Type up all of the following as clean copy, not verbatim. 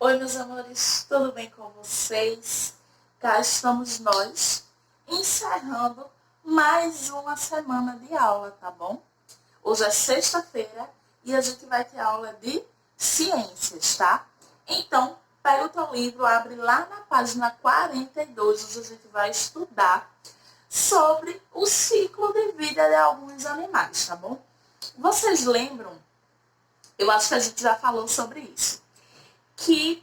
Oi, meus amores, tudo bem com vocês? Cá estamos nós, encerrando mais uma semana de aula, tá bom? Hoje é sexta-feira e a gente vai ter aula de ciências, tá? Então, pega o teu livro, abre lá na página 42, onde a gente vai estudar sobre o ciclo de vida de alguns animais, tá bom? Vocês lembram? Eu acho que a gente já falou sobre isso. Que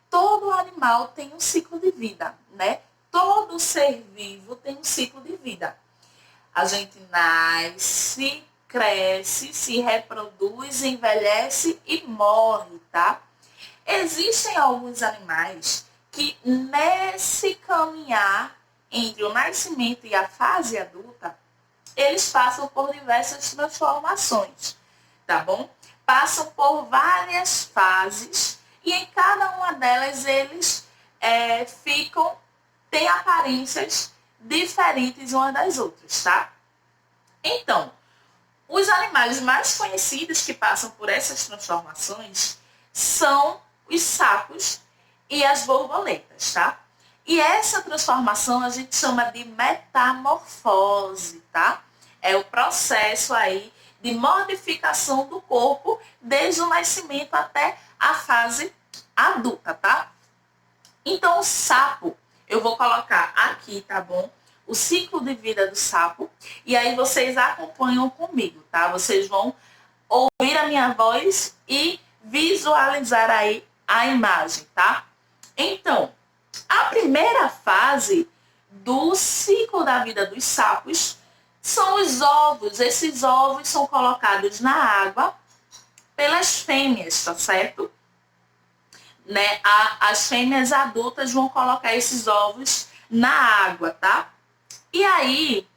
todo animal tem um ciclo de vida, né? Todo ser vivo tem um ciclo de vida. A gente nasce, cresce, se reproduz, envelhece e morre, tá? Existem alguns animais que nesse caminhar entre o nascimento e a fase adulta, eles passam por diversas transformações, tá bom? Passam por várias fases e em cada uma delas eles têm aparências diferentes umas das outras, tá? Então, os animais mais conhecidos que passam por essas transformações são os sapos e as borboletas, tá? E essa transformação a gente chama de metamorfose, tá? É o processo aí de modificação do corpo desde o nascimento até a fase adulta, tá? Então, o sapo, eu vou colocar aqui, tá bom? O ciclo de vida do sapo. E aí vocês acompanham comigo, tá? Vocês vão ouvir a minha voz e visualizar aí a imagem, tá? Então, a primeira fase do ciclo da vida dos sapos são os ovos. Esses ovos são colocados na água pelas fêmeas, tá certo? Né? As fêmeas adultas vão colocar esses ovos na água, tá? E aí,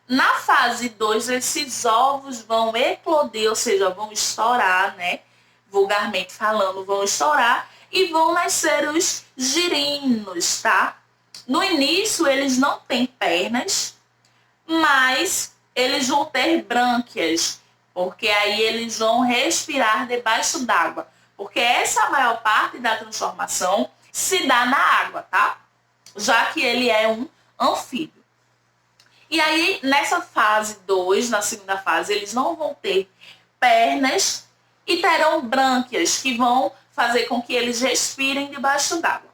na fase 2, esses ovos vão eclodir, ou seja, vão estourar, né? Vulgarmente falando, vão estourar e vão nascer os girinos, tá? No início, eles não têm pernas, mas eles vão ter brânquias, porque aí eles vão respirar debaixo d'água, porque essa é a maior parte da transformação se dá na água, tá? Já que ele é um anfíbio. E aí, nessa fase 2, na segunda fase, eles não vão ter pernas e terão brânquias, que vão fazer com que eles respirem debaixo d'água.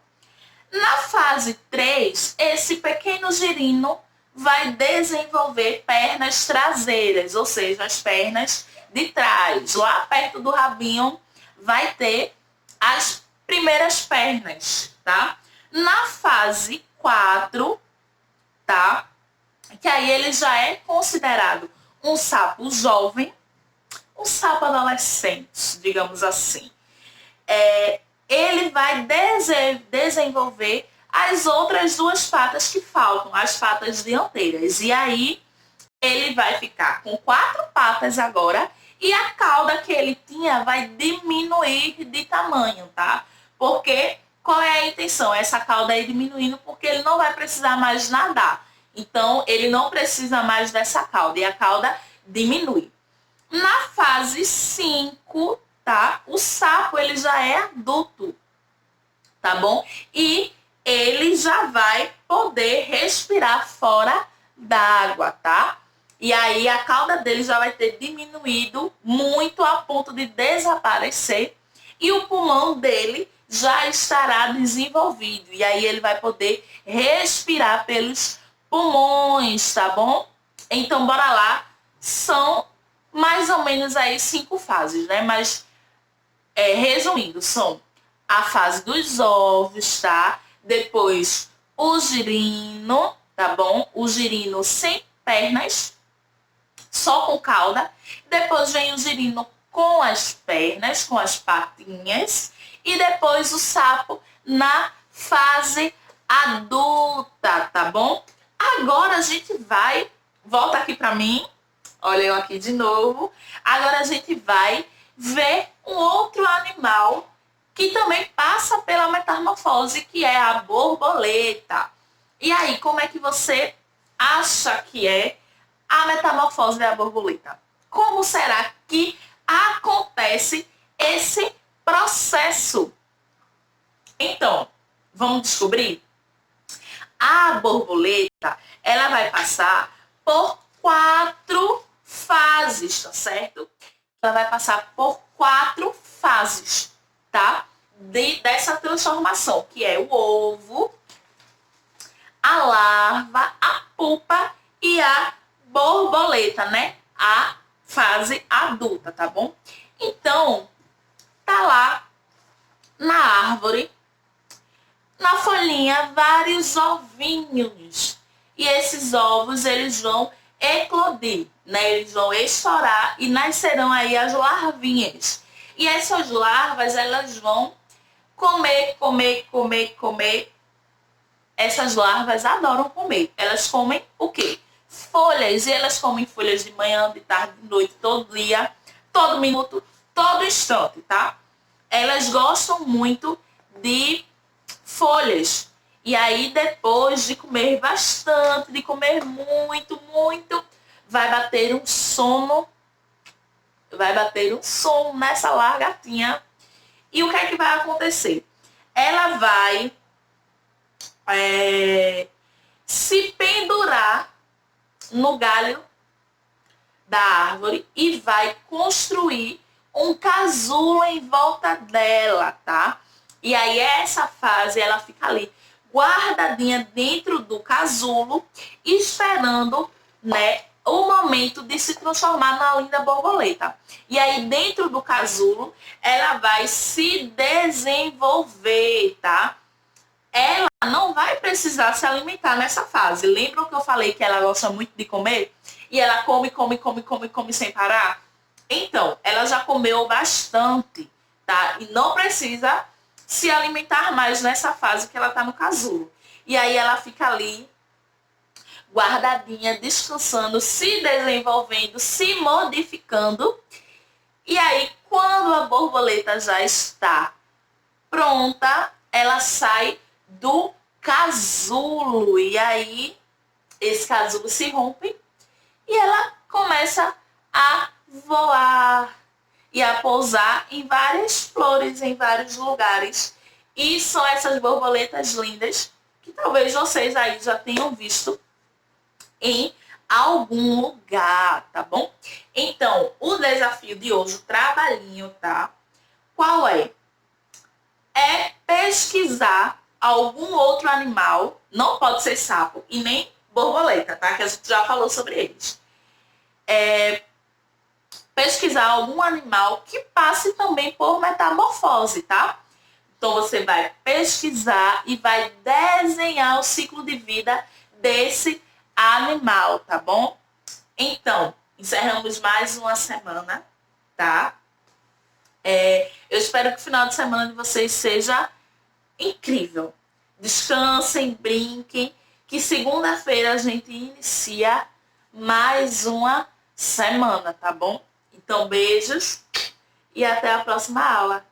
Na fase 3, esse pequeno girino vai desenvolver pernas traseiras, ou seja, as pernas de trás. Lá perto do rabinho vai ter as primeiras pernas, tá? Na fase 4, tá? Que aí ele já é considerado um sapo jovem, um sapo adolescente, digamos assim. Ele vai desenvolver as outras duas patas que faltam, as patas dianteiras. E aí ele vai ficar com 4 patas agora e a cauda que ele tinha vai diminuir de tamanho, tá? Porque qual é a intenção? Essa cauda aí diminuindo porque ele não vai precisar mais nadar. Então, ele não precisa mais dessa cauda e a cauda diminui. Na fase 5, tá? O sapo, ele já é adulto, tá bom? E ele já vai poder respirar fora d'água, tá? E aí a cauda dele já vai ter diminuído muito a ponto de desaparecer e o pulmão dele já estará desenvolvido. E aí ele vai poder respirar pelos pulmões, tá bom? Então, bora lá. São mais ou menos aí 5 fases, né? Mas, resumindo, são a fase dos ovos, tá? Depois, o girino, tá bom? O girino sem pernas, só com cauda. Depois vem o girino com as pernas, com as patinhas. E depois o sapo na fase adulta, tá bom? Agora a gente vai, volta aqui para mim, olha eu aqui de novo. Agora a gente vai ver um outro animal que também passa pela metamorfose, que é a borboleta. E aí, como é que você acha que é a metamorfose da borboleta? Como será que acontece esse processo. Então, vamos descobrir? A borboleta, ela vai passar por 4 fases, tá certo? Ela vai passar por 4 fases, tá? Dessa transformação, que é o ovo, a larva, a pupa e a borboleta, né? A fase adulta, tá bom? Então, tá lá na árvore, na folhinha, vários ovinhos. E esses ovos, eles vão eclodir, né? Eles vão estourar e nascerão aí as larvinhas. E essas larvas, elas vão comer. Essas larvas adoram comer. Elas comem o quê? Folhas. E elas comem folhas de manhã, de tarde, de noite, todo dia, todo minuto, todo instante, tá? Elas gostam muito de folhas. E aí, depois de comer bastante, de comer muito, vai bater um sono. Vai bater um sono nessa largatinha. E o que é que vai acontecer? Ela vai se pendurar no galho da árvore e vai construir um casulo em volta dela, tá? E aí essa fase, ela fica ali guardadinha dentro do casulo, esperando, né, o momento de se transformar na linda borboleta. E aí dentro do casulo, ela vai se desenvolver, tá? Ela não vai precisar se alimentar nessa fase. Lembram que eu falei que ela gosta muito de comer? E ela come sem parar? Então, ela já comeu bastante, tá? E não precisa se alimentar mais nessa fase que ela tá no casulo. E aí ela fica ali, guardadinha, descansando, se desenvolvendo, se modificando. E aí, quando a borboleta já está pronta, ela sai do casulo. E aí, esse casulo se rompe e ela começa a voar e a pousar em várias flores, em vários lugares. E são essas borboletas lindas que talvez vocês aí já tenham visto em algum lugar, tá bom? Então, o desafio de hoje, o trabalhinho, tá? Qual é? É pesquisar algum outro animal, não pode ser sapo e nem borboleta, tá? Que a gente já falou sobre eles. Pesquisar algum animal que passe também por metamorfose, tá? Então você vai pesquisar e vai desenhar o ciclo de vida desse animal, tá bom? Então, encerramos mais uma semana, tá? Eu espero que o final de semana de vocês seja incrível. Descansem, brinquem, que segunda-feira a gente inicia mais uma semana, tá bom? Então, beijos e até a próxima aula.